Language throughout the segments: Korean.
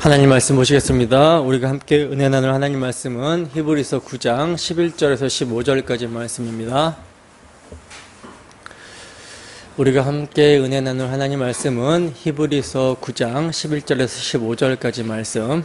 하나님 말씀 보시겠습니다. 우리가 함께 은혜 나눌 하나님 말씀은 히브리서 9장 11절에서 15절까지 말씀입니다. 우리가 함께 은혜 나눌 하나님 말씀은 히브리서 9장 11절에서 15절까지 말씀.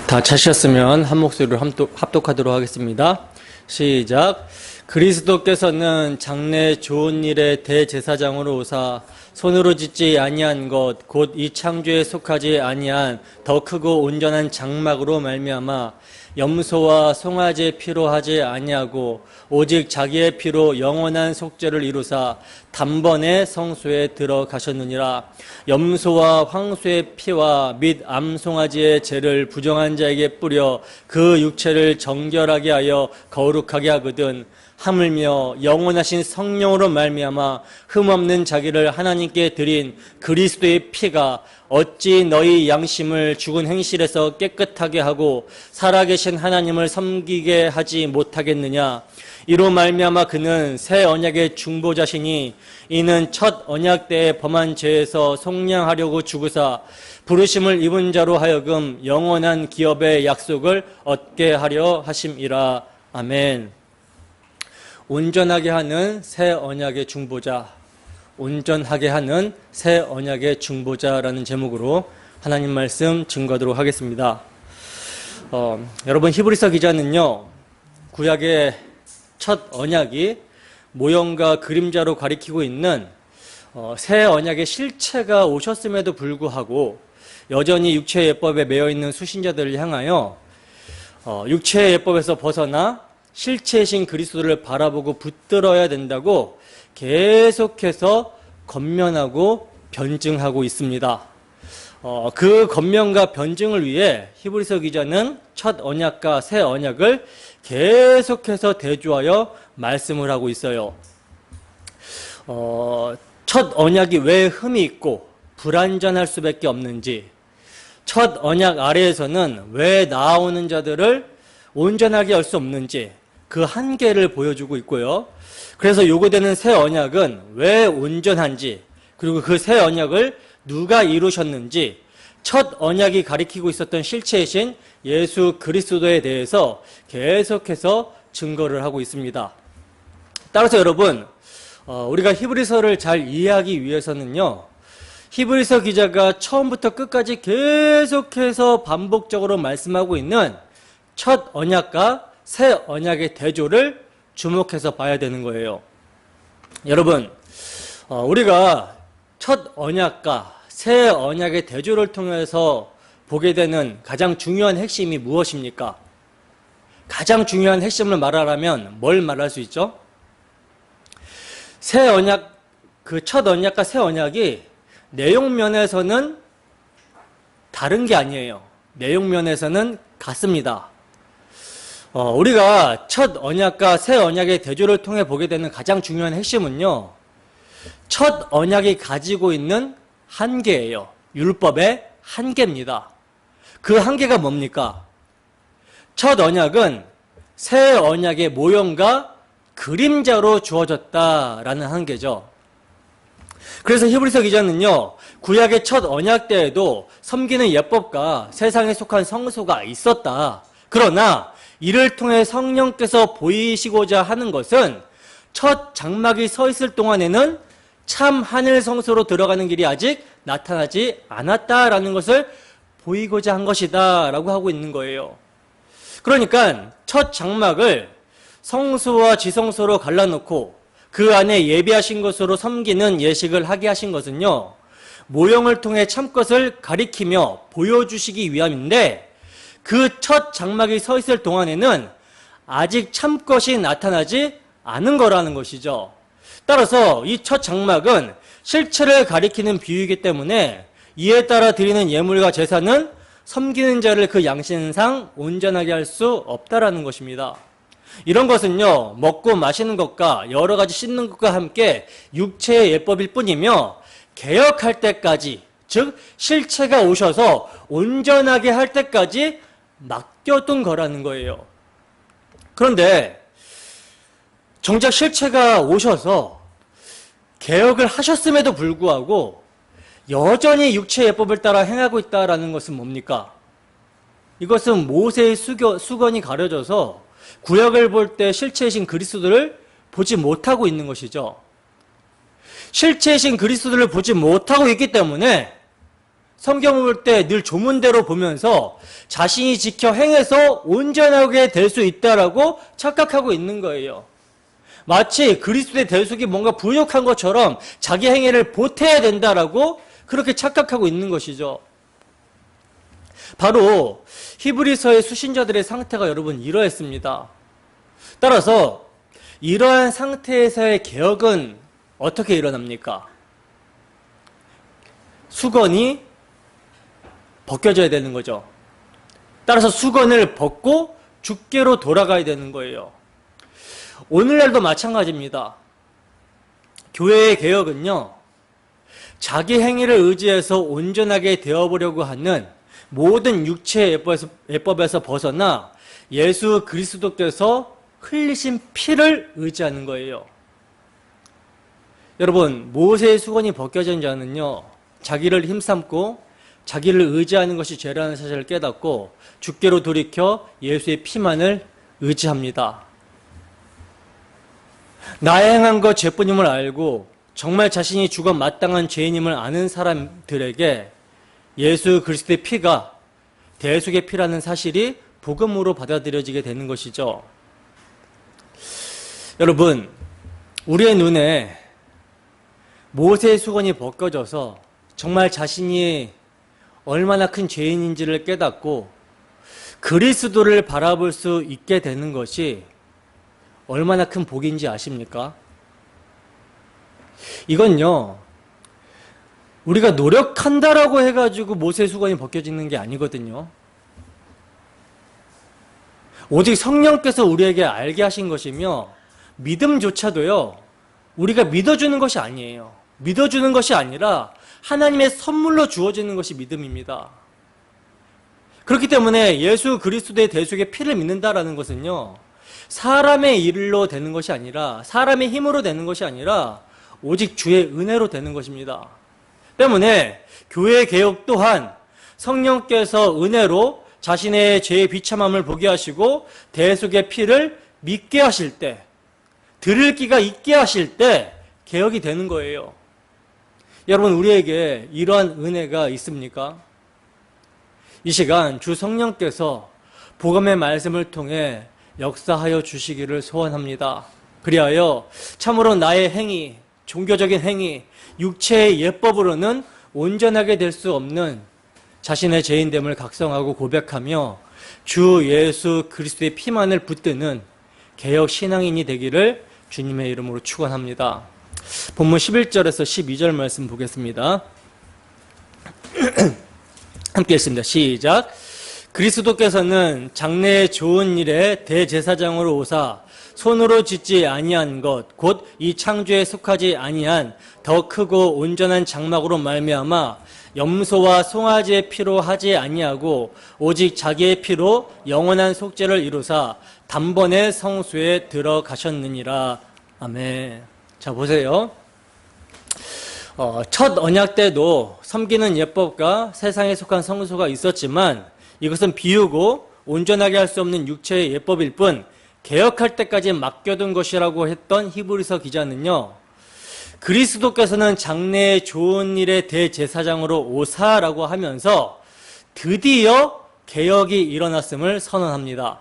다 찾으셨으면 한 목소리로 합독하도록 하겠습니다. 시작. 그리스도께서는 장래 좋은 일의 대제사장으로 오사 손으로 짓지 아니한 것 곧 이 창조에 속하지 아니한 더 크고 온전한 장막으로 말미암아 염소와 송아지의 피로 하지 아니하고 오직 자기의 피로 영원한 속죄를 이루사 단번에 성소에 들어가셨느니라. 염소와 황소의 피와 및 암송아지의 죄를 부정한 자에게 뿌려 그 육체를 정결하게 하여 거룩하게 하거든 하물며 영원하신 성령으로 말미암아 흠없는 자기를 하나님께 드린 그리스도의 피가 어찌 너희 양심을 죽은 행실에서 깨끗하게 하고 살아계신 하나님을 섬기게 하지 못하겠느냐. 이로 말미암아 그는 새 언약의 중보자시니 이는 첫 언약 때에 범한 죄에서 속량하려고 죽으사 부르심을 입은 자로 하여금 영원한 기업의 약속을 얻게 하려 하심이라. 아멘. 온전하게 하는 새 언약의 중보자, 온전하게 하는 새 언약의 중보자라는 제목으로 하나님 말씀 증거하도록 하겠습니다. 여러분, 히브리서 기자는요, 구약의 첫 언약이 모형과 그림자로 가리키고 있는 새 언약의 실체가 오셨음에도 불구하고 여전히 육체의 예법에 매여 있는 수신자들을 향하여 육체의 예법에서 벗어나 실체이신 그리스도를 바라보고 붙들어야 된다고 계속해서 권면하고 변증하고 있습니다. 그 권면과 변증을 위해 히브리서 기자는 첫 언약과 새 언약을 계속해서 대조하여 말씀을 하고 있어요. 첫 언약이 왜 흠이 있고 불완전할 수밖에 없는지, 첫 언약 아래에서는 왜 나아오는 자들을 온전하게 할 수 없는지 그 한계를 보여주고 있고요. 그래서 요구되는 새 언약은 왜 온전한지, 그리고 그 새 언약을 누가 이루셨는지, 첫 언약이 가리키고 있었던 실체이신 예수 그리스도에 대해서 계속해서 증거를 하고 있습니다. 따라서 여러분, 우리가 히브리서를 잘 이해하기 위해서는요, 히브리서 기자가 처음부터 끝까지 계속해서 반복적으로 말씀하고 있는 첫 언약과 새 언약의 대조를 주목해서 봐야 되는 거예요. 여러분, 우리가 첫 언약과 새 언약의 대조를 통해서 보게 되는 가장 중요한 핵심이 무엇입니까? 가장 중요한 핵심을 말하라면 뭘 말할 수 있죠? 새 언약, 그 첫 언약과 새 언약이 내용 면에서는 다른 게 아니에요. 내용 면에서는 같습니다. 우리가 첫 언약과 새 언약의 대조를 통해 보게 되는 가장 중요한 핵심은요, 첫 언약이 가지고 있는 한계예요. 율법의 한계입니다. 그 한계가 뭡니까? 첫 언약은 새 언약의 모형과 그림자로 주어졌다라는 한계죠. 그래서 히브리서 기자는요, 구약의 첫 언약 때에도 섬기는 예법과 세상에 속한 성소가 있었다. 그러나 이를 통해 성령께서 보이시고자 하는 것은 첫 장막이 서 있을 동안에는 참 하늘 성소로 들어가는 길이 아직 나타나지 않았다라는 것을 보이고자 한 것이다 라고 하고 있는 거예요. 그러니까 첫 장막을 성소와 지성소로 갈라놓고 그 안에 예비하신 것으로 섬기는 예식을 하게 하신 것은요, 모형을 통해 참것을 가리키며 보여주시기 위함인데, 그 첫 장막이 서 있을 동안에는 아직 참것이 나타나지 않은 거라는 것이죠. 따라서 이 첫 장막은 실체를 가리키는 비유이기 때문에 이에 따라 드리는 예물과 제사는 섬기는 자를 그 양심상 온전하게 할 수 없다라는 것입니다. 이런 것은요, 먹고 마시는 것과 여러 가지 씻는 것과 함께 육체의 예법일 뿐이며, 개혁할 때까지, 즉 실체가 오셔서 온전하게 할 때까지 맡겨둔 거라는 거예요. 그런데 정작 실체가 오셔서 개혁을 하셨음에도 불구하고 여전히 육체의 예법을 따라 행하고 있다는 것은 뭡니까? 이것은 모세의 수건이 가려져서 구약을 볼 때 실체이신 그리스도를 보지 못하고 있는 것이죠. 실체이신 그리스도를 보지 못하고 있기 때문에 성경을 볼 때 늘 조문대로 보면서 자신이 지켜 행해서 온전하게 될 수 있다라고 착각하고 있는 거예요. 마치 그리스도의 대속이 뭔가 부족한 것처럼 자기 행위를 보태야 된다라고 그렇게 착각하고 있는 것이죠. 바로 히브리서의 수신자들의 상태가 여러분 이러했습니다. 따라서 이러한 상태에서의 개혁은 어떻게 일어납니까? 수건이 벗겨져야 되는 거죠. 따라서 수건을 벗고 주께로 돌아가야 되는 거예요. 오늘날도 마찬가지입니다. 교회의 개혁은요, 자기 행위를 의지해서 온전하게 되어보려고 하는 모든 육체의 예법에서 벗어나 예수 그리스도께서 흘리신 피를 의지하는 거예요. 여러분, 모세의 수건이 벗겨진 자는요, 자기를 힘삼고 자기를 의지하는 것이 죄라는 사실을 깨닫고 주께로 돌이켜 예수의 피만을 의지합니다. 나의 행한 것 죄뿐임을 알고 정말 자신이 죽어 마땅한 죄인임을 아는 사람들에게 예수 그리스도의 피가 대속의 피라는 사실이 복음으로 받아들여지게 되는 것이죠. 여러분, 우리의 눈에 모세의 수건이 벗겨져서 정말 자신이 얼마나 큰 죄인인지를 깨닫고 그리스도를 바라볼 수 있게 되는 것이 얼마나 큰 복인지 아십니까? 이건요, 우리가 노력한다라고 해가지고 모세의 수건이 벗겨지는 게 아니거든요. 오직 성령께서 우리에게 알게 하신 것이며 믿음조차도요, 우리가 믿어주는 것이 아니에요. 믿어주는 것이 아니라 하나님의 선물로 주어지는 것이 믿음입니다. 그렇기 때문에 예수 그리스도의 대속의 피를 믿는다라는 것은요, 사람의 일로 되는 것이 아니라, 사람의 힘으로 되는 것이 아니라 오직 주의 은혜로 되는 것입니다. 때문에 교회 개혁 또한 성령께서 은혜로 자신의 죄의 비참함을 보게 하시고 대속의 피를 믿게 하실 때, 들을 귀가 있게 하실 때 개혁이 되는 거예요. 여러분, 우리에게 이러한 은혜가 있습니까? 이 시간 주 성령께서 복음의 말씀을 통해 역사하여 주시기를 소원합니다. 그리하여 참으로 나의 행위, 종교적인 행위, 육체의 예법으로는 온전하게 될 수 없는 자신의 죄인됨을 각성하고 고백하며 주 예수 그리스도의 피만을 붙드는 개혁 신앙인이 되기를 주님의 이름으로 축원합니다. 본문 11절에서 12절 말씀 보겠습니다. 함께 읽습니다. 시작. 그리스도께서는 장래의 좋은 일에 대제사장으로 오사 손으로 짓지 아니한 것 곧 이 창조에 속하지 아니한 더 크고 온전한 장막으로 말미암아 염소와 송아지의 피로 하지 아니하고 오직 자기의 피로 영원한 속죄를 이루사 단번에 성소에 들어가셨느니라. 아멘. 자, 보세요. 첫 언약 때도 섬기는 예법과 세상에 속한 성소가 있었지만 이것은 비우고 온전하게 할 수 없는 육체의 예법일 뿐 개혁할 때까지 맡겨둔 것이라고 했던 히브리서 기자는요, 그리스도께서는 장래의 좋은 일의 대제사장으로 오사라고 하면서 드디어 개혁이 일어났음을 선언합니다.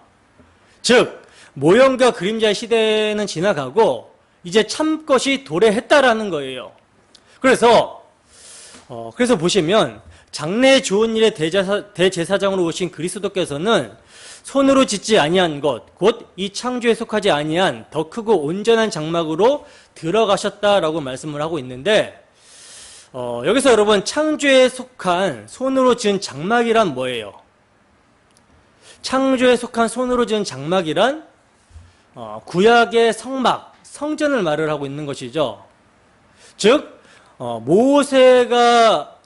즉 모형과 그림자의 시대는 지나가고 이제 참것이 도래했다라는 거예요. 그래서 보시면 장래의 좋은 일의 대제사장으로 오신 그리스도께서는 손으로 짓지 아니한 것, 곧 이 창조에 속하지 아니한 더 크고 온전한 장막으로 들어가셨다라고 말씀을 하고 있는데, 여기서 여러분 창조에 속한 손으로 지은 장막이란 뭐예요? 창조에 속한 손으로 지은 장막이란 구약의 성막, 성전을 말을 하고 있는 것이죠. 즉 모세가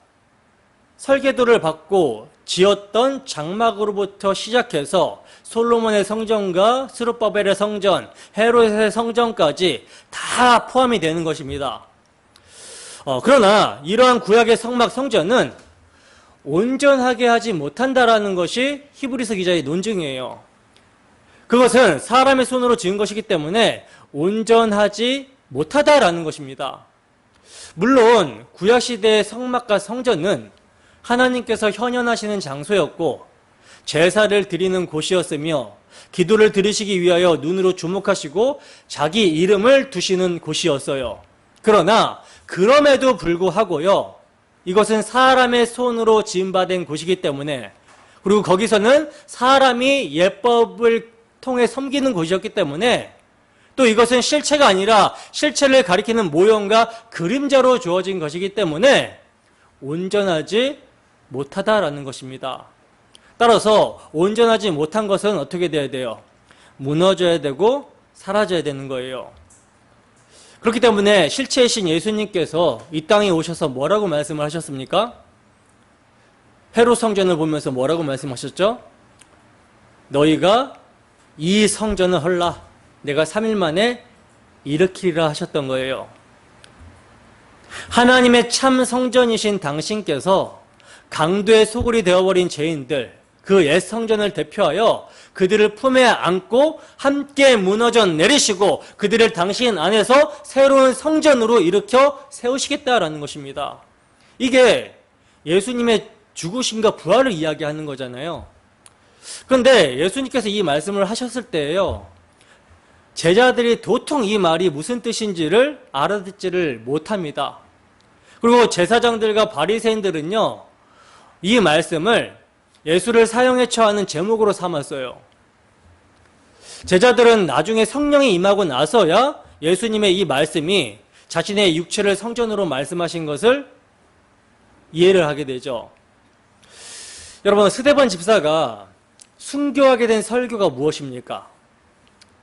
설계도를 받고 지었던 장막으로부터 시작해서 솔로몬의 성전과 스룹바벨의 성전, 헤롯의 성전까지 다 포함이 되는 것입니다. 그러나 이러한 구약의 성막 성전은 온전하게 하지 못한다라는 것이 히브리서 기자의 논증이에요. 그것은 사람의 손으로 지은 것이기 때문에 온전하지 못하다라는 것입니다. 물론 구약시대의 성막과 성전은 하나님께서 현현하시는 장소였고 제사를 드리는 곳이었으며 기도를 들으시기 위하여 눈으로 주목하시고 자기 이름을 두시는 곳이었어요. 그러나 그럼에도 불구하고요, 이것은 사람의 손으로 지음받은 곳이기 때문에, 그리고 거기서는 사람이 예법을 통해 섬기는 곳이었기 때문에, 또 이것은 실체가 아니라 실체를 가리키는 모형과 그림자로 주어진 것이기 때문에 온전하지 못하다라는 것입니다. 따라서 온전하지 못한 것은 어떻게 돼야 돼요? 무너져야 되고 사라져야 되는 거예요. 그렇기 때문에 실체이신 예수님께서 이 땅에 오셔서 뭐라고 말씀을 하셨습니까? 헤롯 성전을 보면서 뭐라고 말씀하셨죠? 너희가 이 성전을 헐라, 내가 3일 만에 일으키리라 하셨던 거예요. 하나님의 참 성전이신 당신께서 강도의 소굴이 되어버린 죄인들, 그 옛 성전을 대표하여 그들을 품에 안고 함께 무너져 내리시고 그들을 당신 안에서 새로운 성전으로 일으켜 세우시겠다라는 것입니다. 이게 예수님의 죽으심과 부활을 이야기하는 거잖아요. 그런데 예수님께서 이 말씀을 하셨을 때에요, 제자들이 도통 이 말이 무슨 뜻인지를 알아듣지를 못합니다. 그리고 제사장들과 바리새인들은요, 이 말씀을 예수를 사형에 처하는 제목으로 삼았어요. 제자들은 나중에 성령이 임하고 나서야 예수님의 이 말씀이 자신의 육체를 성전으로 말씀하신 것을 이해를 하게 되죠. 여러분, 스데반 집사가 순교하게 된 설교가 무엇입니까?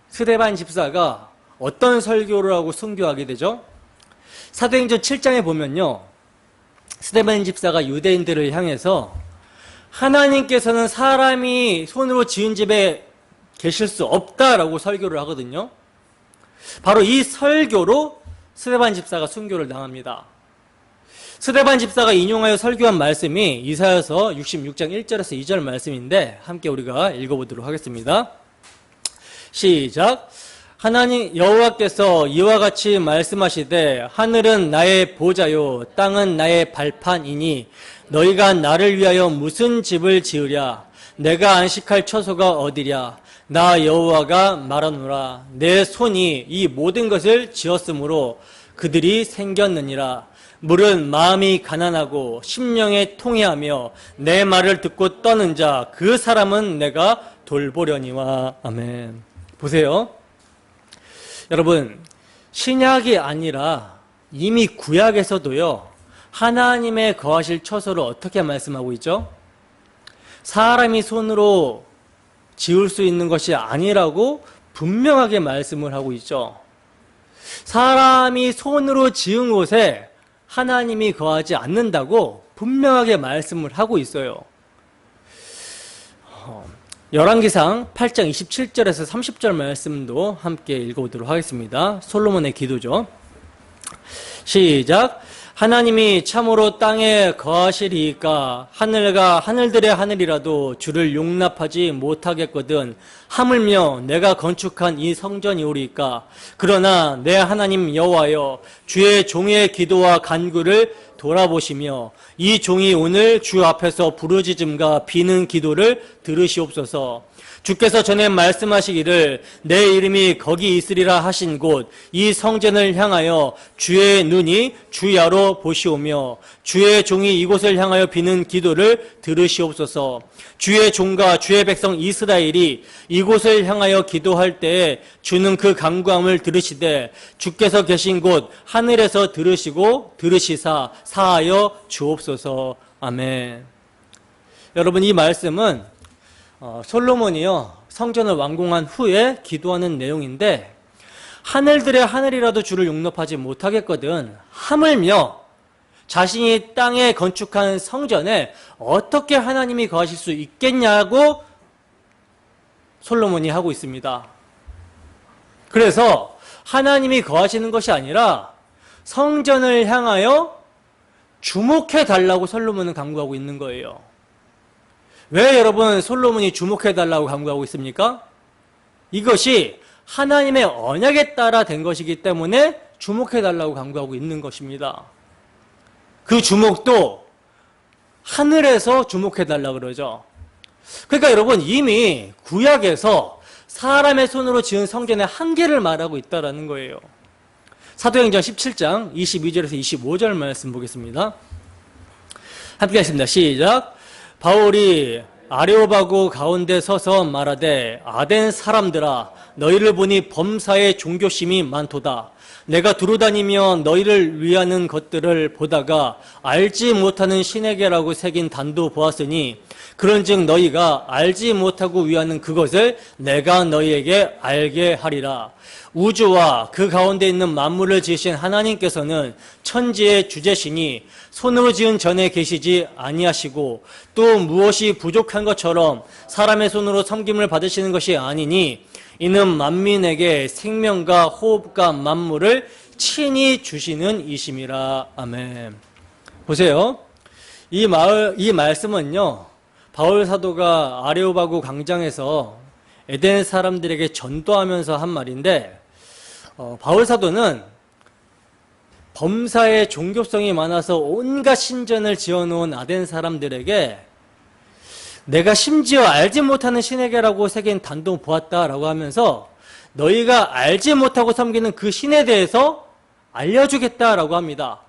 스데반 집사가 어떤 설교를 하고 순교하게 되죠? 사도행전 7장에 보면요, 스데반 집사가 유대인들을 향해서 하나님께서는 사람이 손으로 지은 집에 계실 수 없다라고 설교를 하거든요. 바로 이 설교로 스데반 집사가 순교를 당합니다. 스데반 집사가 인용하여 설교한 말씀이 이사야서 66장 1절에서 2절 말씀인데 함께 우리가 읽어보도록 하겠습니다. 시작. 하나님 여호와께서 이와 같이 말씀하시되 하늘은 나의 보좌요 땅은 나의 발판이니 너희가 나를 위하여 무슨 집을 지으랴? 내가 안식할 처소가 어디랴? 나 여호와가 말하노라. 내 손이 이 모든 것을 지었으므로 그들이 생겼느니라. 물은 마음이 가난하고 심령에 통회하며 내 말을 듣고 떠는 자 그 사람은 내가 돌보려니와. 아멘. 보세요. 여러분, 신약이 아니라 이미 구약에서도요, 하나님의 거하실 처소를 어떻게 말씀하고 있죠? 사람이 손으로 지을 수 있는 것이 아니라고 분명하게 말씀을 하고 있죠. 사람이 손으로 지은 곳에 하나님이 거하지 않는다고 분명하게 말씀을 하고 있어요. 열왕기상 8장 27절에서 30절 말씀도 함께 읽어보도록 하겠습니다. 솔로몬의 기도죠. 시작. 하나님이 참으로 땅에 거하시리이까 하늘과 하늘들의 하늘이라도 주를 용납하지 못하겠거든 하물며 내가 건축한 이 성전이오리이까. 그러나 내 하나님 여호와여, 주의 종의 기도와 간구를 돌아보시며 이 종이 오늘 주 앞에서 부르짖음과 비는 기도를 들으시옵소서. 주께서 전에 말씀하시기를 내 이름이 거기 있으리라 하신 곳 이 성전을 향하여 주의 눈이 주야로 보시오며 주의 종이 이곳을 향하여 비는 기도를 들으시옵소서. 주의 종과 주의 백성 이스라엘이 이곳을 향하여 기도할 때에 주는 그 간구함을 들으시되 주께서 계신 곳 하늘에서 들으시고 들으시사 사하여 주옵소서. 아멘. 여러분, 이 말씀은 솔로몬이요, 성전을 완공한 후에 기도하는 내용인데, 하늘들의 하늘이라도 주를 용납하지 못하겠거든 하물며 자신이 땅에 건축한 성전에 어떻게 하나님이 거하실 수 있겠냐고 솔로몬이 하고 있습니다. 그래서 하나님이 거하시는 것이 아니라 성전을 향하여 주목해 달라고 솔로몬은 강구하고 있는 거예요. 왜 여러분 솔로몬이 주목해 달라고 강구하고 있습니까? 이것이 하나님의 언약에 따라 된 것이기 때문에 주목해 달라고 강구하고 있는 것입니다. 그 주목도 하늘에서 주목해 달라고 그러죠. 그러니까 여러분 이미 구약에서 사람의 손으로 지은 성전의 한계를 말하고 있다는 거예요. 사도행전 17장 22절에서 25절 말씀 보겠습니다. 함께 하겠습니다. 시작. 바울이 아레오바고 가운데 서서 말하되 아덴 사람들아 너희를 보니 범사에 종교심이 많도다. 내가 두루다니며 너희를 위하는 것들을 보다가 알지 못하는 신에게라고 새긴 단도 보았으니 그런즉 너희가 알지 못하고 위하는 그것을 내가 너희에게 알게 하리라. 우주와 그 가운데 있는 만물을 지으신 하나님께서는 천지의 주제시니 손으로 지은 전에 계시지 아니하시고 또 무엇이 부족한 것처럼 사람의 손으로 섬김을 받으시는 것이 아니니 이는 만민에게 생명과 호흡과 만물을 친히 주시는 이심이라. 아멘. 보세요. 이 말씀은요, 바울 사도가 아레오바고 광장에서 에덴 사람들에게 전도하면서 한 말인데, 바울 사도는 범사에 종교성이 많아서 온갖 신전을 지어놓은 아덴 사람들에게 내가 심지어 알지 못하는 신에게라고 새긴 단도 보았다라고 하면서 너희가 알지 못하고 섬기는 그 신에 대해서 알려주겠다라고 합니다.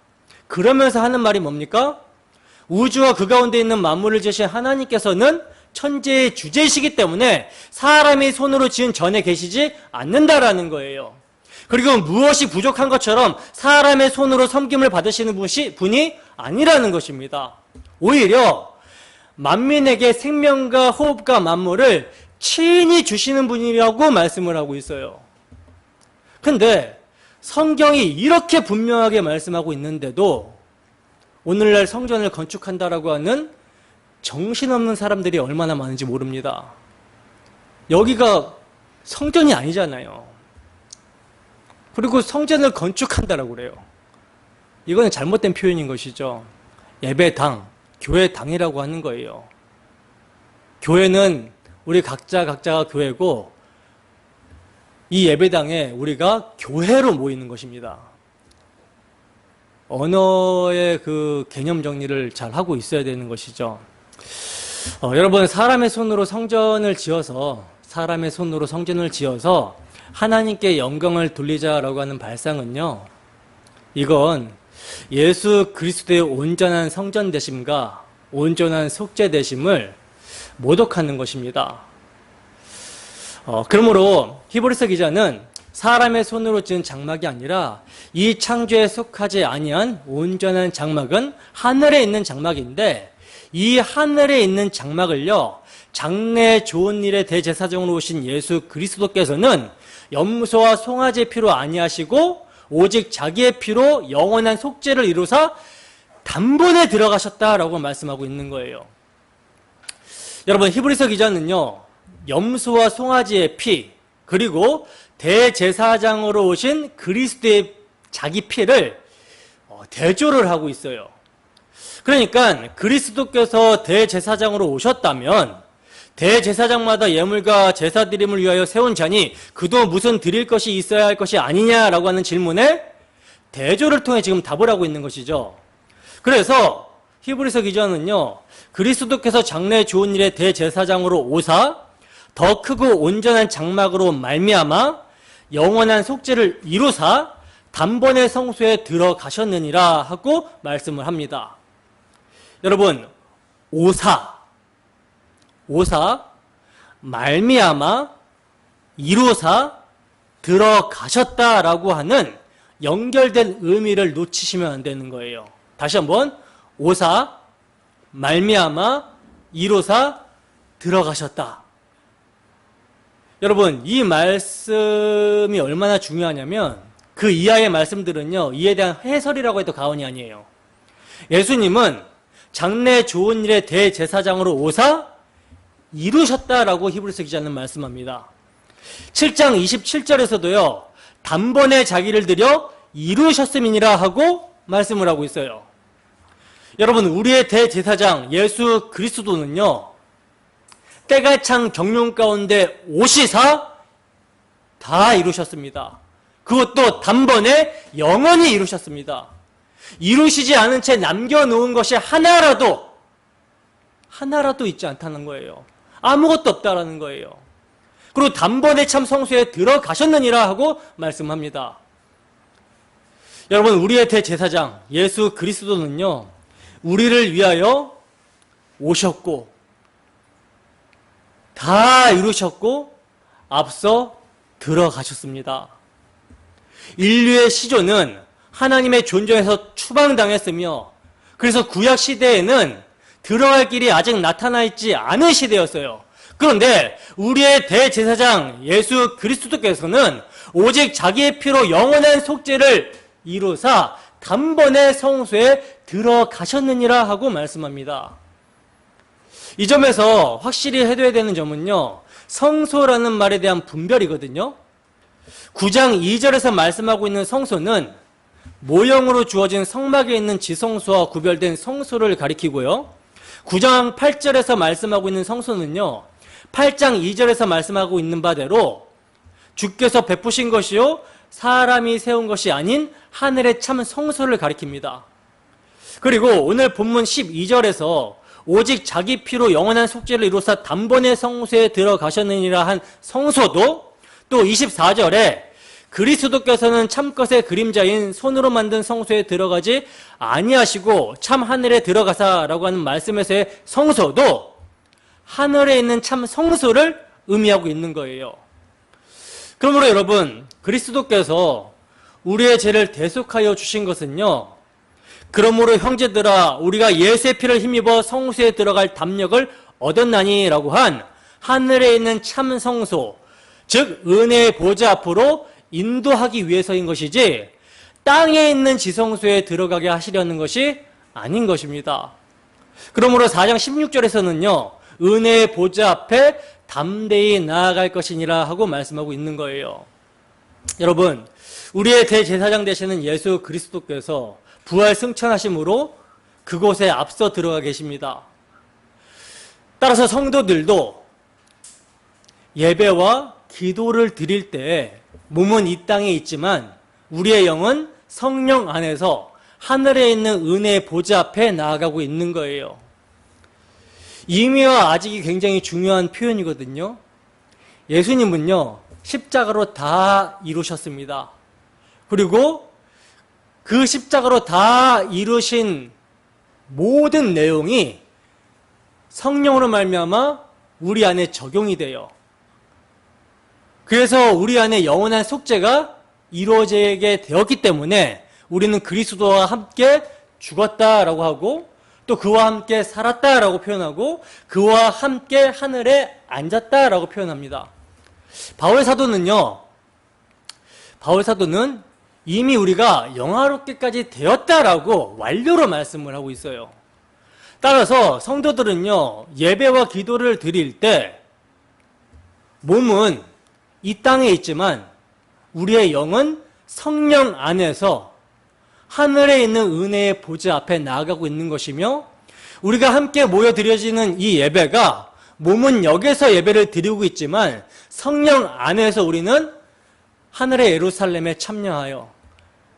그러면서 하는 말이 뭡니까? 우주와 그 가운데 있는 만물을 지으신 하나님께서는 천지의 주제이시기 때문에 사람이 손으로 지은 전에 계시지 않는다라는 거예요. 그리고 무엇이 부족한 것처럼 사람의 손으로 섬김을 받으시는 분이 아니라는 것입니다. 오히려 만민에게 생명과 호흡과 만물을 친히 주시는 분이라고 말씀을 하고 있어요. 근데 성경이 이렇게 분명하게 말씀하고 있는데도 오늘날 성전을 건축한다라고 하는 정신없는 사람들이 얼마나 많은지 모릅니다. 여기가 성전이 아니잖아요. 그리고 성전을 건축한다라고 그래요. 이거는 잘못된 표현인 것이죠. 예배당, 교회당이라고 하는 거예요. 교회는 우리 각자가 교회고 이 예배당에 우리가 교회로 모이는 것입니다. 언어의 그 개념 정리를 잘 하고 있어야 되는 것이죠. 여러분, 사람의 손으로 성전을 지어서 하나님께 영광을 돌리자라고 하는 발상은요, 이건 예수 그리스도의 온전한 성전 되심과 온전한 속죄 되심을 모독하는 것입니다. 그러므로 히브리서 기자는 사람의 손으로 지은 장막이 아니라 이 창조에 속하지 아니한 온전한 장막은 하늘에 있는 장막인데 이 하늘에 있는 장막을요, 장래 좋은 일의 대제사장으로 오신 예수 그리스도께서는 염소와 송아지의 피로 아니하시고 오직 자기의 피로 영원한 속죄를 이루사 단번에 들어가셨다라고 말씀하고 있는 거예요. 여러분, 히브리서 기자는요, 염소와 송아지의 피 그리고 대제사장으로 오신 그리스도의 자기 피를 대조를 하고 있어요. 그러니까 그리스도께서 대제사장으로 오셨다면 대제사장마다 예물과 제사 드림을 위하여 세운 자니 그도 무슨 드릴 것이 있어야 할 것이 아니냐라고 하는 질문에 대조를 통해 지금 답을 하고 있는 것이죠. 그래서 히브리서 기자는요, 그리스도께서 장래 좋은 일의 대제사장으로 오사 더 크고 온전한 장막으로 말미암아 영원한 속죄를 이루사 단번에 성소에 들어가셨느니라 하고 말씀을 합니다. 여러분, 오사, 말미암아, 이루사, 들어가셨다라고 하는 연결된 의미를 놓치시면 안 되는 거예요. 다시 한번, 오사, 말미암아, 이루사, 들어가셨다. 여러분, 이 말씀이 얼마나 중요하냐면 그 이하의 말씀들은요, 이에 대한 해설이라고 해도 과언이 아니에요. 예수님은 장래 좋은 일의 대제사장으로 오사 이루셨다라고 히브리서 기자는 말씀합니다. 7장 27절에서도요, 단번에 자기를 들여 이루셨음이니라 하고 말씀을 하고 있어요. 여러분, 우리의 대제사장 예수 그리스도는요, 때가 찬 경륜 가운데 오시사 다 이루셨습니다. 그것도 단번에 영원히 이루셨습니다. 이루시지 않은 채 남겨놓은 것이 하나라도 있지 않다는 거예요. 아무것도 없다라는 거예요. 그리고 단번에 참 성소에 들어가셨느니라 하고 말씀합니다. 여러분, 우리의 대제사장 예수 그리스도는요, 우리를 위하여 오셨고 다 이루셨고 앞서 들어가셨습니다. 인류의 시조는 하나님의 존재에서 추방당했으며, 그래서 구약 시대에는 들어갈 길이 아직 나타나 있지 않은 시대였어요. 그런데 우리의 대제사장 예수 그리스도께서는 오직 자기의 피로 영원한 속죄를 이루사 단번에 성소에 들어가셨느니라 하고 말씀합니다. 이 점에서 확실히 해둬야 되는 점은요, 성소라는 말에 대한 분별이거든요. 9장 2절에서 말씀하고 있는 성소는 모형으로 주어진 성막에 있는 지성소와 구별된 성소를 가리키고요, 9장 8절에서 말씀하고 있는 성소는요, 8장 2절에서 말씀하고 있는 바대로 주께서 베푸신 것이요 사람이 세운 것이 아닌 하늘의 참 성소를 가리킵니다. 그리고 오늘 본문 12절에서 오직 자기 피로 영원한 속죄를 이루사 단번에 성소에 들어가셨느니라 한 성소도, 또 24절에 그리스도께서는 참것의 그림자인 손으로 만든 성소에 들어가지 아니하시고 참 하늘에 들어가사라고 하는 말씀에서의 성소도 하늘에 있는 참 성소를 의미하고 있는 거예요. 그러므로 여러분, 그리스도께서 우리의 죄를 대속하여 주신 것은요, 그러므로 형제들아 우리가 예수의 피를 힘입어 성소에 들어갈 담력을 얻었나니라고 한 하늘에 있는 참 성소, 즉 은혜의 보좌 앞으로 인도하기 위해서인 것이지 땅에 있는 지성소에 들어가게 하시려는 것이 아닌 것입니다. 그러므로 4장 16절에서는요, 은혜의 보좌 앞에 담대히 나아갈 것이니라 하고 말씀하고 있는 거예요. 여러분, 우리의 대제사장 되시는 예수 그리스도께서 부활 승천하심으로 그곳에 앞서 들어가 계십니다. 따라서 성도들도 예배와 기도를 드릴 때 몸은 이 땅에 있지만 우리의 영은 성령 안에서 하늘에 있는 은혜의 보좌 앞에 나아가고 있는 거예요. 이미와 아직이 굉장히 중요한 표현이거든요. 예수님은요, 십자가로 다 이루셨습니다. 그리고 그 십자가로 다 이루신 모든 내용이 성령으로 말미암아 우리 안에 적용이 돼요. 그래서 우리 안에 영원한 속죄가 이루어지게 되었기 때문에 우리는 그리스도와 함께 죽었다라고 하고, 또 그와 함께 살았다라고 표현하고, 그와 함께 하늘에 앉았다라고 표현합니다. 바울 사도는 이미 우리가 영화롭게까지 되었다라고 완료로 말씀을 하고 있어요. 따라서 성도들은요, 예배와 기도를 드릴 때 몸은 이 땅에 있지만 우리의 영은 성령 안에서 하늘에 있는 은혜의 보좌 앞에 나아가고 있는 것이며, 우리가 함께 모여 드려지는 이 예배가 몸은 여기서 예배를 드리고 있지만 성령 안에서 우리는 하늘의 예루살렘에 참여하여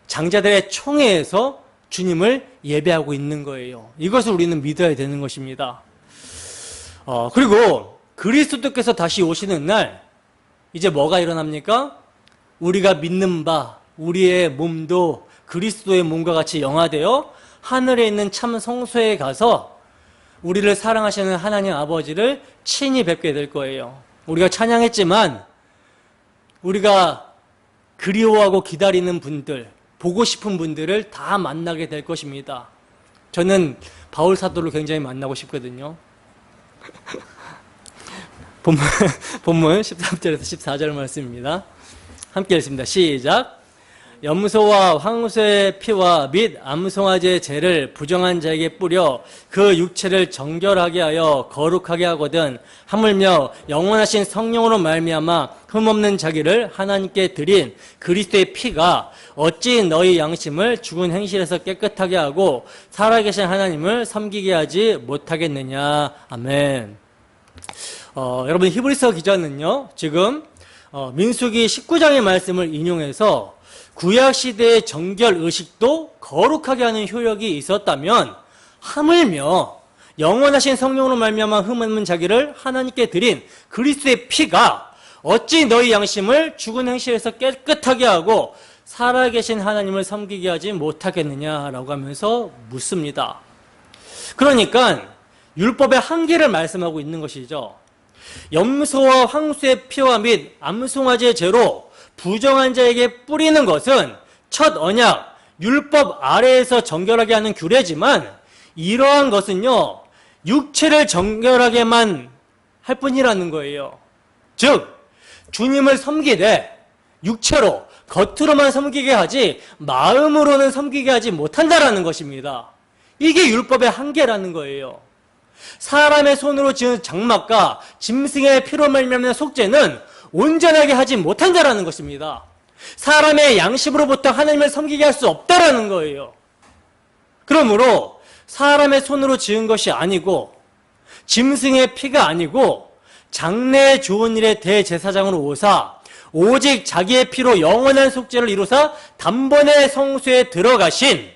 장자들의 총회에서 주님을 예배하고 있는 거예요. 이것을 우리는 믿어야 되는 것입니다. 그리고 그리스도께서 다시 오시는 날 이제 뭐가 일어납니까? 우리가 믿는 바 우리의 몸도 그리스도의 몸과 같이 영화되어 하늘에 있는 참 성소에 가서 우리를 사랑하시는 하나님 아버지를 친히 뵙게 될 거예요. 우리가 찬양했지만 우리가 그리워하고 기다리는 분들, 보고 싶은 분들을 다 만나게 될 것입니다. 저는 바울 사도를 굉장히 만나고 싶거든요. 본문 13절에서 14절 말씀입니다. 함께 읽습니다. 시작. 염소와 황소의 피와 및 암송아지의 죄를 부정한 자에게 뿌려 그 육체를 정결하게 하여 거룩하게 하거든 하물며 영원하신 성령으로 말미암아 흠없는 자기를 하나님께 드린 그리스도의 피가 어찌 너희 양심을 죽은 행실에서 깨끗하게 하고 살아계신 하나님을 섬기게 하지 못하겠느냐. 아멘. 여러분, 히브리서 기자는요, 지금 민수기 19장의 말씀을 인용해서 구약시대의 정결 의식도 거룩하게 하는 효력이 있었다면 하물며 영원하신 성령으로 말미암아 흠없는 자기를 하나님께 드린 그리스도의 피가 어찌 너희 양심을 죽은 행실에서 깨끗하게 하고 살아계신 하나님을 섬기게 하지 못하겠느냐라고 하면서 묻습니다. 그러니까 율법의 한계를 말씀하고 있는 것이죠. 염소와 황소의 피와 및 암송아지의 죄로 부정한 자에게 뿌리는 것은 첫 언약, 율법 아래에서 정결하게 하는 규례지만 이러한 것은요, 육체를 정결하게만 할 뿐이라는 거예요. 즉, 주님을 섬기되 육체로, 겉으로만 섬기게 하지 마음으로는 섬기게 하지 못한다라는 것입니다. 이게 율법의 한계라는 거예요. 사람의 손으로 지은 장막과 짐승의 피로 말미암는 속죄는 온전하게 하지 못한다라는 것입니다. 사람의 양심으로부터 하나님을 섬기게 할 수 없다라는 거예요. 그러므로 사람의 손으로 지은 것이 아니고 짐승의 피가 아니고 장래의 좋은 일의 대제사장으로 오사 오직 자기의 피로 영원한 속죄를 이루사 단번에 성소에 들어가신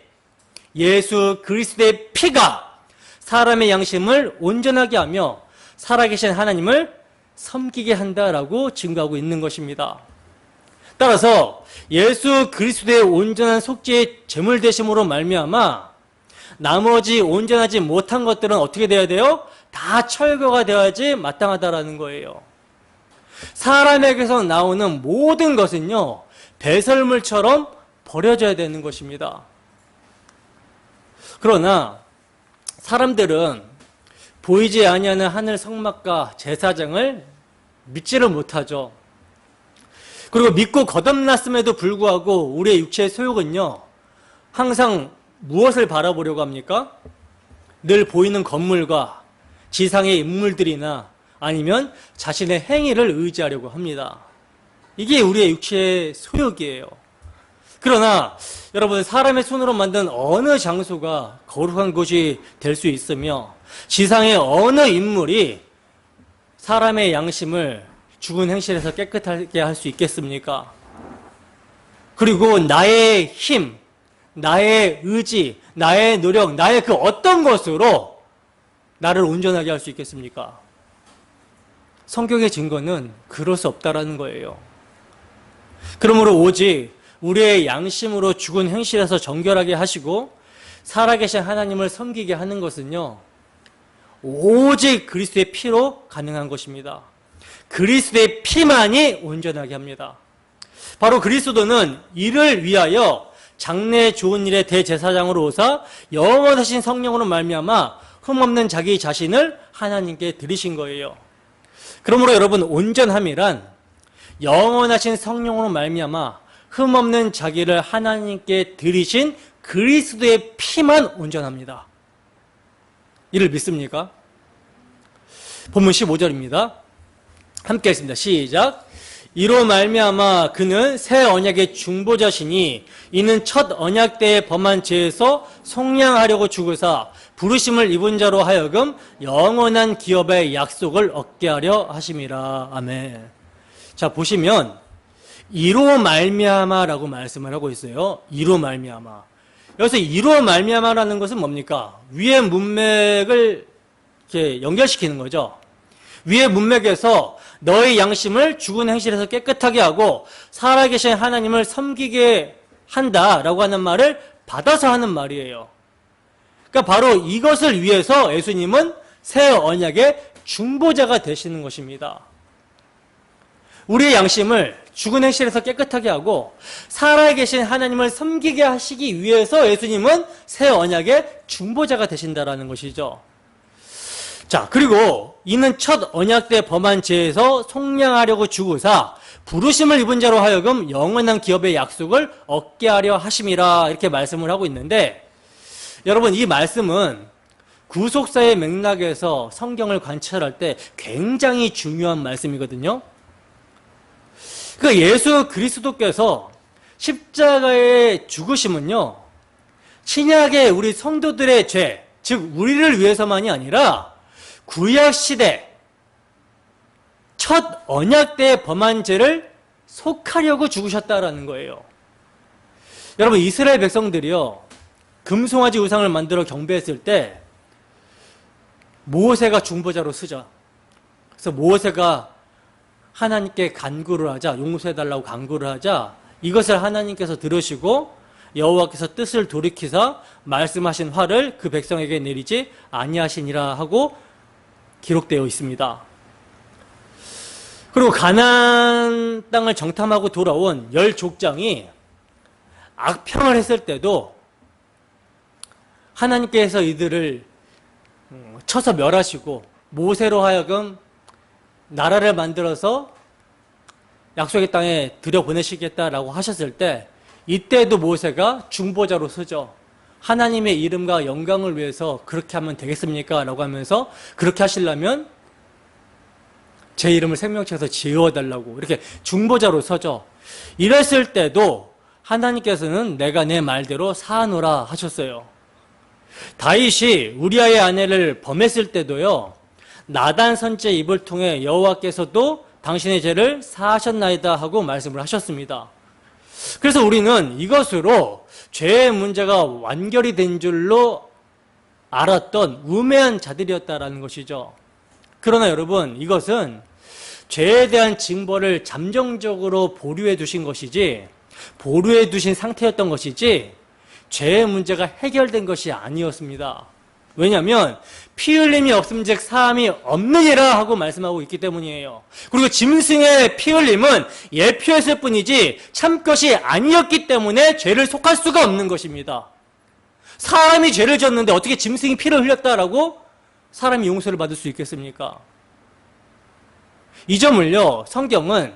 예수 그리스도의 피가 사람의 양심을 온전하게 하며 살아계신 하나님을 섬기게 한다라고 증거하고 있는 것입니다. 따라서 예수 그리스도의 온전한 속죄의 제물 되심으로 말미암아 나머지 온전하지 못한 것들은 어떻게 되어야 돼요? 다 철거가 되어야지 마땅하다라는 거예요. 사람에게서 나오는 모든 것은요, 배설물처럼 버려져야 되는 것입니다. 그러나 사람들은 보이지 아니하는 하늘 성막과 제사장을 믿지를 못하죠. 그리고 믿고 거듭났음에도 불구하고 우리의 육체의 소욕은요, 항상 무엇을 바라보려고 합니까? 늘 보이는 건물과 지상의 인물들이나 아니면 자신의 행위를 의지하려고 합니다. 이게 우리의 육체의 소욕이에요. 그러나 여러분, 사람의 손으로 만든 어느 장소가 거룩한 곳이 될 수 있으며 지상의 어느 인물이 사람의 양심을 죽은 행실에서 깨끗하게 할 수 있겠습니까? 그리고 나의 힘, 나의 의지, 나의 노력, 나의 그 어떤 것으로 나를 온전하게 할 수 있겠습니까? 성경의 증거는 그럴 수 없다라는 거예요. 그러므로 오직 우리의 양심으로 죽은 행실에서 정결하게 하시고 살아계신 하나님을 섬기게 하는 것은요, 오직 그리스도의 피로 가능한 것입니다. 그리스도의 피만이 온전하게 합니다. 바로 그리스도는 이를 위하여 장래의 좋은 일의 대제사장으로 오사 영원하신 성령으로 말미암아 흠없는 자기 자신을 하나님께 드리신 거예요. 그러므로 여러분, 온전함이란 영원하신 성령으로 말미암아 흠없는 자기를 하나님께 드리신 그리스도의 피만 온전합니다. 이를 믿습니까? 본문 15절입니다. 함께 하겠습니다. 시작. 이로 말미암아 그는 새 언약의 중보자시니 이는 첫 언약 때의 범한 죄에서 속량하려고 죽으사 부르심을 입은 자로 하여금 영원한 기업의 약속을 얻게 하려 하심이라. 아멘. 자, 보시면 이로 말미암아라고 말씀을 하고 있어요. 이로 말미암아. 여기서 이로 말미암아라는 것은 뭡니까? 위의 문맥을 이렇게 연결시키는 거죠. 위의 문맥에서 너의 양심을 죽은 행실에서 깨끗하게 하고 살아계신 하나님을 섬기게 한다라고 하는 말을 받아서 하는 말이에요. 그러니까 바로 이것을 위해서 예수님은 새 언약의 중보자가 되시는 것입니다. 우리의 양심을 죽은 행실에서 깨끗하게 하고 살아계신 하나님을 섬기게 하시기 위해서 예수님은 새 언약의 중보자가 되신다라는 것이죠. 자, 그리고 이는 첫 언약 때 범한 죄에서 속량하려고 죽으사 부르심을 입은 자로 하여금 영원한 기업의 약속을 얻게 하려 하심이라 이렇게 말씀을 하고 있는데, 여러분 이 말씀은 구속사의 맥락에서 성경을 관찰할 때 굉장히 중요한 말씀이거든요. 그 예수 그리스도께서 십자가의 죽으심은요, 신약의 우리 성도들의 죄, 즉 우리를 위해서만이 아니라 구약시대 첫 언약 때 범한 죄를 속하려고 죽으셨다라는 거예요. 여러분 이스라엘 백성들이요, 금송아지 우상을 만들어 경배했을 때 모세가 중보자로 쓰죠. 그래서 모세가 하나님께 간구를 하자, 용서해달라고 간구를 하자, 이것을 하나님께서 들으시고 여호와께서 뜻을 돌이키사 말씀하신 화를 그 백성에게 내리지 아니하시니라 하고 기록되어 있습니다. 그리고 가나안 땅을 정탐하고 돌아온 10족장이 악평을 했을 때도 하나님께서 이들을 쳐서 멸하시고 모세로 하여금 나라를 만들어서 약속의 땅에 들여보내시겠다라고 하셨을 때, 이때도 모세가 중보자로 서죠. 하나님의 이름과 영광을 위해서 그렇게 하면 되겠습니까? 라고 하면서 그렇게 하시려면 제 이름을 생명책에서 지워달라고 이렇게 중보자로 서죠. 이랬을 때도 하나님께서는 내가 내 말대로 사하노라 하셨어요. 다윗이 우리아의 아내를 범했을 때도요, 나단 선지의 입을 통해 여호와께서도 당신의 죄를 사하셨나이다 하고 말씀을 하셨습니다. 그래서 우리는 이것으로 죄의 문제가 완결이 된 줄로 알았던 우매한 자들이었다라는 것이죠. 그러나 여러분, 이것은 죄에 대한 징벌을 잠정적으로 보류해 두신 것이지, 보류해 두신 상태였던 것이지 죄의 문제가 해결된 것이 아니었습니다. 왜냐하면 피 흘림이 없음즉 사함이 없느니라 하고 말씀하고 있기 때문이에요. 그리고 짐승의 피 흘림은 예표였을 뿐이지 참것이 아니었기 때문에 죄를 속할 수가 없는 것입니다. 사람이 죄를 지었는데 어떻게 짐승이 피를 흘렸다라고 사람이 용서를 받을 수 있겠습니까? 이 점을요, 성경은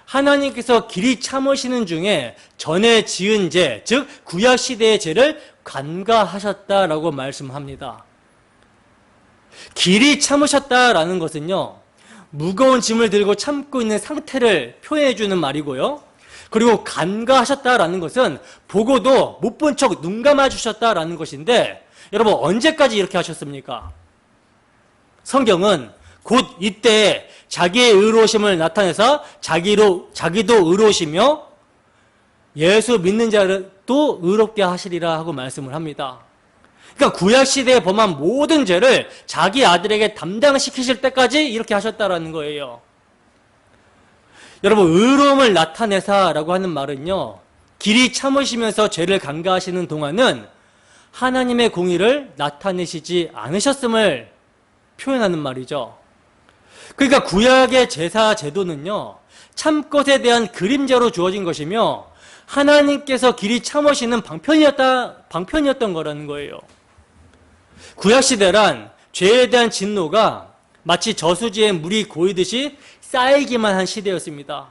하나님께서 길이 참으시는 중에 전에 지은 죄, 즉 구약시대의 죄를 관가하셨다라고 말씀합니다. 길이 참으셨다라는 것은요, 무거운 짐을 들고 참고 있는 상태를 표현해 주는 말이고요. 그리고 간과하셨다라는 것은 보고도 못 본 척 눈 감아 주셨다라는 것인데, 여러분 언제까지 이렇게 하셨습니까? 성경은 곧 이때 자기의 의로우심을 나타내서 자기도 의로우시며 예수 믿는 자도 의롭게 하시리라 하고 말씀을 합니다. 그러니까 구약시대에 범한 모든 죄를 자기 아들에게 담당시키실 때까지 이렇게 하셨다라는 거예요. 여러분, 의로움을 나타내사라고 하는 말은요, 길이 참으시면서 죄를 간과하시는 동안은 하나님의 공의를 나타내시지 않으셨음을 표현하는 말이죠. 그러니까 구약의 제사 제도는요, 참것에 대한 그림자로 주어진 것이며 하나님께서 길이 참으시는 방편이었던 거라는 거예요. 구약시대란 죄에 대한 진노가 마치 저수지에 물이 고이듯이 쌓이기만 한 시대였습니다.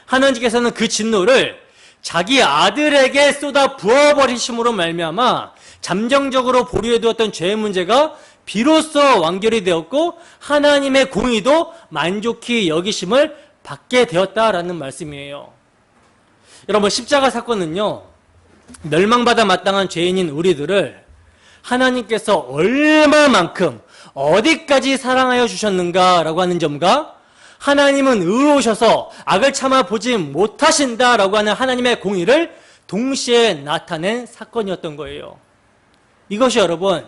하나님께서는 그 진노를 자기 아들에게 쏟아 부어버리심으로 말미암아 잠정적으로 보류해두었던 죄의 문제가 비로소 완결이 되었고 하나님의 공의도 만족히 여기심을 받게 되었다라는 말씀이에요. 여러분, 십자가 사건은요, 멸망받아 마땅한 죄인인 우리들을 하나님께서 얼마만큼 어디까지 사랑하여 주셨는가라고 하는 점과 하나님은 의로우셔서 악을 참아 보지 못하신다라고 하는 하나님의 공의를 동시에 나타낸 사건이었던 거예요. 이것이 여러분,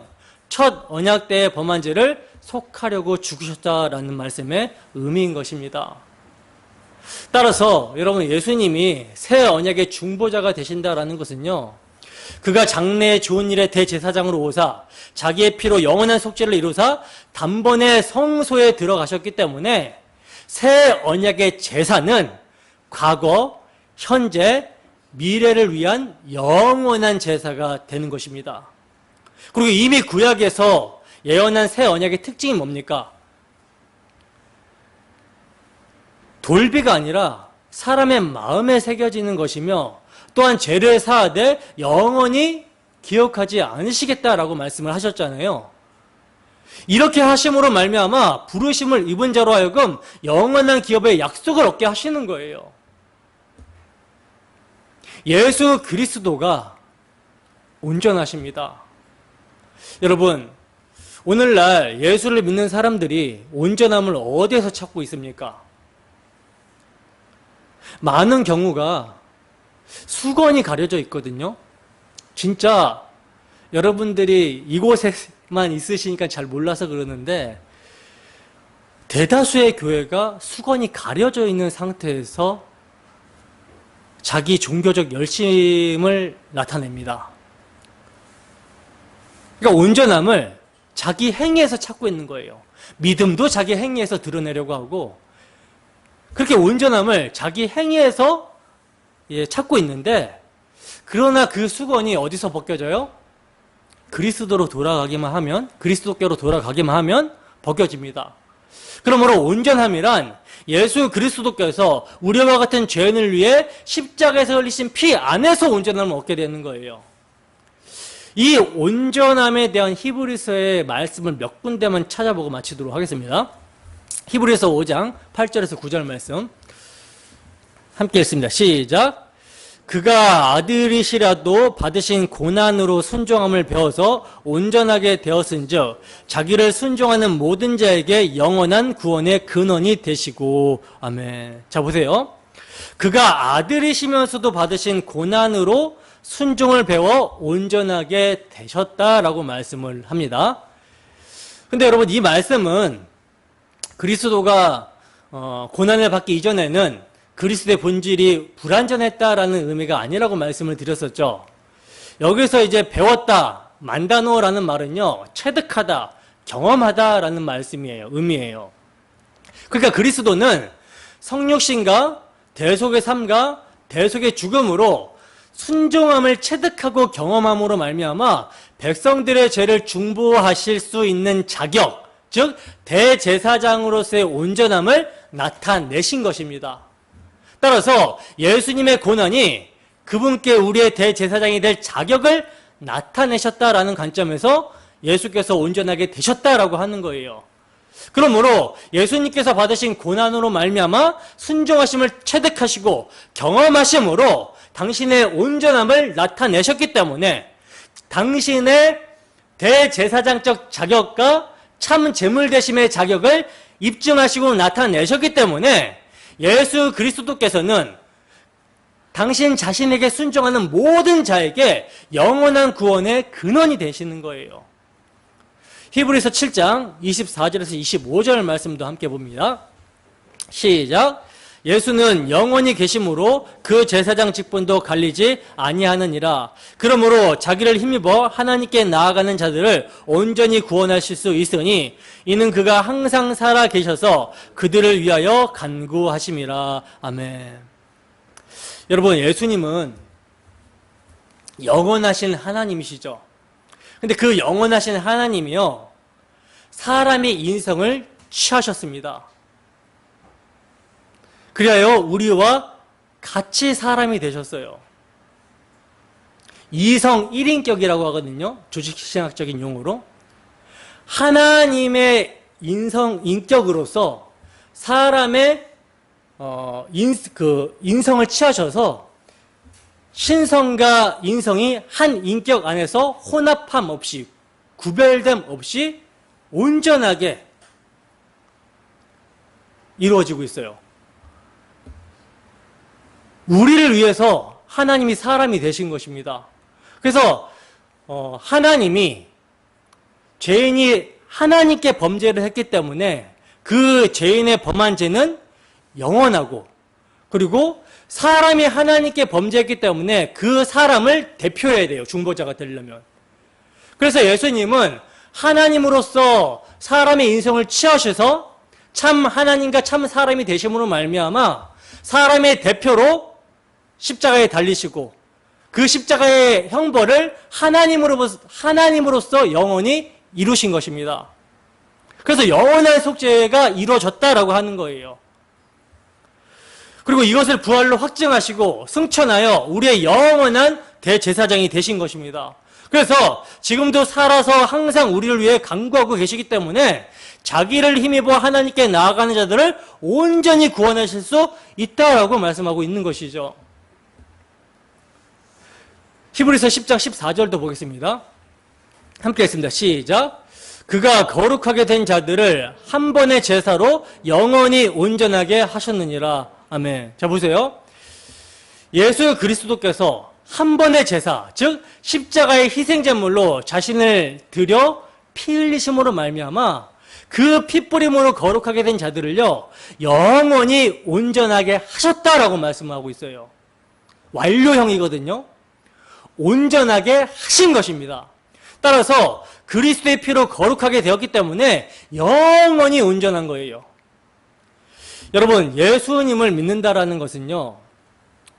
첫 언약 때의 범한 죄를 속하려고 죽으셨다라는 말씀의 의미인 것입니다. 따라서 여러분, 예수님이 새 언약의 중보자가 되신다라는 것은요, 그가 장래의 좋은 일의 대제사장으로 오사 자기의 피로 영원한 속죄를 이루사 단번에 성소에 들어가셨기 때문에 새 언약의 제사는 과거, 현재, 미래를 위한 영원한 제사가 되는 것입니다. 그리고 이미 구약에서 예언한 새 언약의 특징이 뭡니까? 돌비가 아니라 사람의 마음에 새겨지는 것이며 또한 죄를 사하되 영원히 기억하지 않으시겠다라고 말씀을 하셨잖아요. 이렇게 하심으로 말미암아 부르심을 입은 자로 하여금 영원한 기업의 약속을 얻게 하시는 거예요. 예수 그리스도가 온전하십니다. 여러분, 오늘날 예수를 믿는 사람들이 온전함을 어디에서 찾고 있습니까? 많은 경우가 수건이 가려져 있거든요. 진짜 여러분들이 이곳에만 있으시니까 잘 몰라서 그러는데 대다수의 교회가 수건이 가려져 있는 상태에서 자기 종교적 열심을 나타냅니다. 그러니까 온전함을 자기 행위에서 찾고 있는 거예요. 믿음도 자기 행위에서 드러내려고 하고 그렇게 온전함을 자기 행위에서 찾고 있는데 그러나 그 수건이 어디서 벗겨져요? 그리스도로 돌아가기만 하면, 그리스도께로 돌아가기만 하면 벗겨집니다. 그러므로 온전함이란 예수 그리스도께서 우리와 같은 죄인을 위해 십자가에서 흘리신 피 안에서 온전함을 얻게 되는 거예요. 이 온전함에 대한 히브리서의 말씀을 몇 군데만 찾아보고 마치도록 하겠습니다. 히브리서 5장 8절에서 9절 말씀 함께 읽습니다. 시작. 그가 아들이시라도 받으신 고난으로 순종함을 배워서 온전하게 되었은즉 자기를 순종하는 모든 자에게 영원한 구원의 근원이 되시고. 아멘. 자, 보세요. 그가 아들이시면서도 받으신 고난으로 순종을 배워 온전하게 되셨다라고 말씀을 합니다. 근데 여러분, 이 말씀은 그리스도가 고난을 받기 이전에는 그리스도의 본질이 불완전했다라는 의미가 아니라고 말씀을 드렸었죠. 여기서 이제 배웠다, 만다노라는 말은요, 체득하다, 경험하다라는 의미예요. 그러니까 그리스도는 성육신과 대속의 삶과 대속의 죽음으로 순종함을 체득하고 경험함으로 말미암아 백성들의 죄를 중보하실 수 있는 자격, 즉 대제사장으로서의 온전함을 나타내신 것입니다. 따라서 예수님의 고난이 그분께 우리의 대제사장이 될 자격을 나타내셨다라는 관점에서 예수께서 온전하게 되셨다라고 하는 거예요. 그러므로 예수님께서 받으신 고난으로 말미암아 순종하심을 체득하시고 경험하심으로 당신의 온전함을 나타내셨기 때문에 당신의 대제사장적 자격과 참 제물대심의 자격을 입증하시고 나타내셨기 때문에 예수 그리스도께서는 당신 자신에게 순종하는 모든 자에게 영원한 구원의 근원이 되시는 거예요. 히브리서 7장 24절에서 25절 말씀도 함께 봅니다. 시작. 예수는 영원히 계심으로 그 제사장 직분도 갈리지 아니하느니라. 그러므로 자기를 힘입어 하나님께 나아가는 자들을 온전히 구원하실 수 있으니 이는 그가 항상 살아 계셔서 그들을 위하여 간구하심이라. 아멘. 여러분, 예수님은 영원하신 하나님이시죠. 근데 그 영원하신 하나님이요, 사람의 인성을 취하셨습니다. 그리하여 우리와 같이 사람이 되셨어요. 이성 1인격이라고 하거든요. 조직신학적인 용어로. 하나님의 인격으로서 사람의 인성을 취하셔서 신성과 인성이 한 인격 안에서 혼합함 없이, 구별됨 없이 온전하게 이루어지고 있어요. 우리를 위해서 하나님이 사람이 되신 것입니다. 그래서 하나님이, 죄인이 하나님께 범죄를 했기 때문에 그 죄인의 범한 죄는 영원하고, 그리고 사람이 하나님께 범죄했기 때문에 그 사람을 대표해야 돼요. 중보자가 되려면. 그래서 예수님은 하나님으로서 사람의 인성을 취하셔서 참 하나님과 참 사람이 되심으로 말미암아 사람의 대표로 십자가에 달리시고 그 십자가의 형벌을 하나님으로서 영원히 이루신 것입니다. 그래서 영원한 속죄가 이루어졌다라고 하는 거예요. 그리고 이것을 부활로 확증하시고 승천하여 우리의 영원한 대제사장이 되신 것입니다. 그래서 지금도 살아서 항상 우리를 위해 간구하고 계시기 때문에 자기를 힘입어 하나님께 나아가는 자들을 온전히 구원하실 수 있다라고 말씀하고 있는 것이죠. 히브리서 10장 14절도 보겠습니다. 함께 했습니다. 시작. 그가 거룩하게 된 자들을 한 번의 제사로 영원히 온전하게 하셨느니라. 아멘. 자, 보세요. 예수 그리스도께서 한 번의 제사, 즉 십자가의 희생제물로 자신을 드려 피 흘리심으로 말미암아 그 핏부림으로 거룩하게 된 자들을요 영원히 온전하게 하셨다라고 말씀하고 있어요. 완료형이거든요. 온전하게 하신 것입니다. 따라서 그리스도의 피로 거룩하게 되었기 때문에 영원히 온전한 거예요. 여러분, 예수님을 믿는다라는 것은요,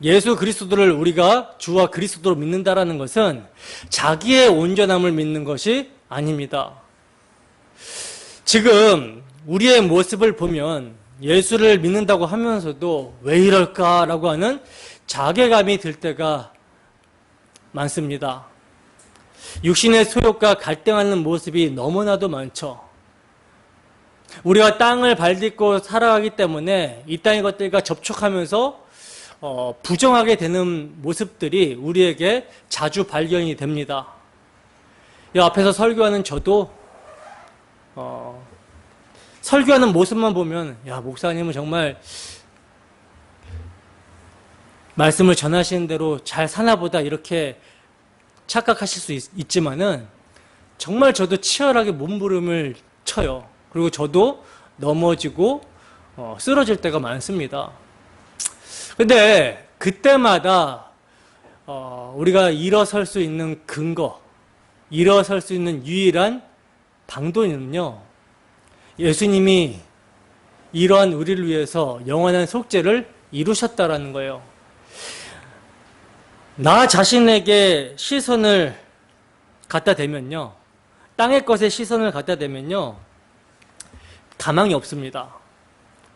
예수 그리스도를 우리가 주와 그리스도로 믿는다라는 것은 자기의 온전함을 믿는 것이 아닙니다. 지금 우리의 모습을 보면 예수를 믿는다고 하면서도 왜 이럴까라고 하는 자괴감이 들 때가 많습니다. 육신의 소욕과 갈등하는 모습이 너무나도 많죠. 우리가 땅을 발딛고 살아가기 때문에 이 땅의 것들과 접촉하면서 부정하게 되는 모습들이 우리에게 자주 발견이 됩니다. 이 앞에서 설교하는 저도 설교하는 모습만 보면 야, 목사님은 정말 말씀을 전하시는 대로 잘 사나보다 이렇게 착각하실 수 있지만은 정말 저도 치열하게 몸부림을 쳐요. 그리고 저도 넘어지고 쓰러질 때가 많습니다. 근데 그때마다 우리가 일어설 수 있는 근거, 일어설 수 있는 유일한 방도는요, 예수님이 이러한 우리를 위해서 영원한 속죄를 이루셨다라는 거예요. 나 자신에게 시선을 갖다 대면요, 땅의 것에 시선을 갖다 대면요, 가망이 없습니다.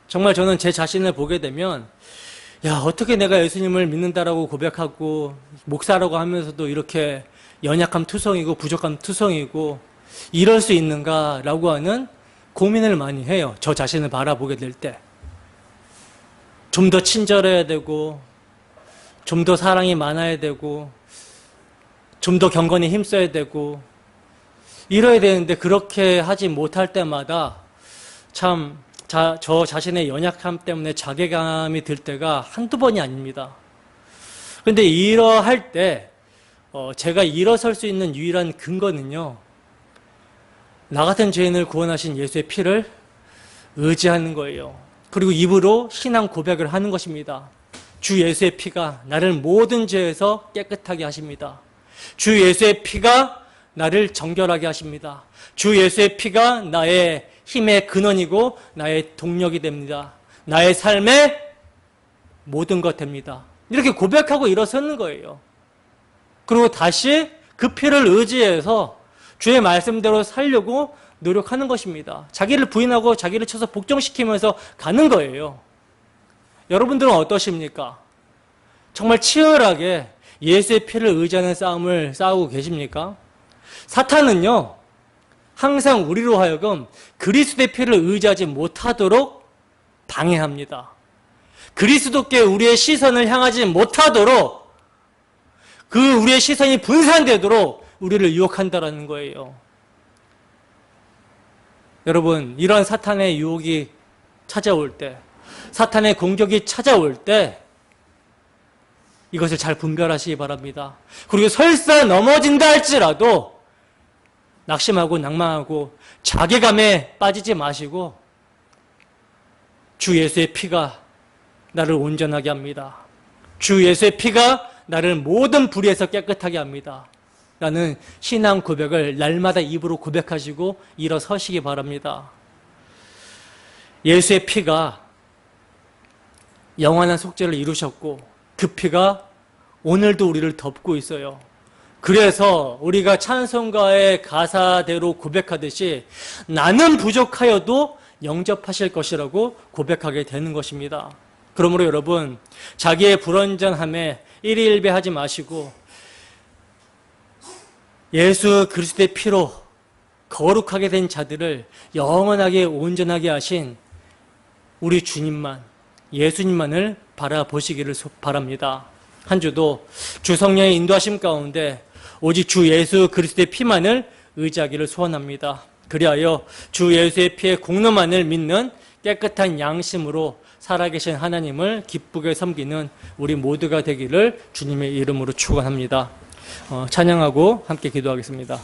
정말 저는 제 자신을 보게 되면 야, 어떻게 내가 예수님을 믿는다라고 고백하고 목사라고 하면서도 이렇게 연약함 투성이고 부족함 투성이고 이럴 수 있는가라고 하는 고민을 많이 해요. 저 자신을 바라보게 될 때. 좀 더 친절해야 되고 좀 더 사랑이 많아야 되고 좀 더 경건히 힘써야 되고 이래야 되는데 그렇게 하지 못할 때마다 참 저 자신의 연약함 때문에 자괴감이 들 때가 한두 번이 아닙니다. 그런데 이러할 때 제가 일어설 수 있는 유일한 근거는요, 나 같은 죄인을 구원하신 예수의 피를 의지하는 거예요. 그리고 입으로 신앙 고백을 하는 것입니다. 주 예수의 피가 나를 모든 죄에서 깨끗하게 하십니다. 주 예수의 피가 나를 정결하게 하십니다. 주 예수의 피가 나의 힘의 근원이고 나의 동력이 됩니다. 나의 삶의 모든 것 됩니다. 이렇게 고백하고 일어서는 거예요. 그리고 다시 그 피를 의지해서 주의 말씀대로 살려고 노력하는 것입니다. 자기를 부인하고 자기를 쳐서 복종시키면서 가는 거예요. 여러분들은 어떠십니까? 정말 치열하게 예수의 피를 의지하는 싸움을 싸우고 계십니까? 사탄은요, 항상 우리로 하여금 그리스도의 피를 의지하지 못하도록 방해합니다. 그리스도께 우리의 시선을 향하지 못하도록, 그 우리의 시선이 분산되도록 우리를 유혹한다라는 거예요. 여러분, 이런 사탄의 유혹이 찾아올 때, 사탄의 공격이 찾아올 때 이것을 잘 분별하시기 바랍니다. 그리고 설사 넘어진다 할지라도 낙심하고 낭망하고 자괴감에 빠지지 마시고 주 예수의 피가 나를 온전하게 합니다. 주 예수의 피가 나를 모든 불의에서 깨끗하게 합니다. 라는 신앙 고백을 날마다 입으로 고백하시고 일어서시기 바랍니다. 예수의 피가 영원한 속죄를 이루셨고 그 피가 오늘도 우리를 덮고 있어요. 그래서 우리가 찬송가의 가사대로 고백하듯이 나는 부족하여도 영접하실 것이라고 고백하게 되는 것입니다. 그러므로 여러분, 자기의 불완전함에 일희일비하지 마시고 예수 그리스도의 피로 거룩하게 된 자들을 영원하게 온전하게 하신 우리 주님만, 예수님만을 바라보시기를 바랍니다. 한 주도 주 성령의 인도하심 가운데 오직 주 예수 그리스도의 피만을 의지하기를 소원합니다. 그리하여 주 예수의 피의 공로만을 믿는 깨끗한 양심으로 살아계신 하나님을 기쁘게 섬기는 우리 모두가 되기를 주님의 이름으로 축원합니다. 찬양하고 함께 기도하겠습니다.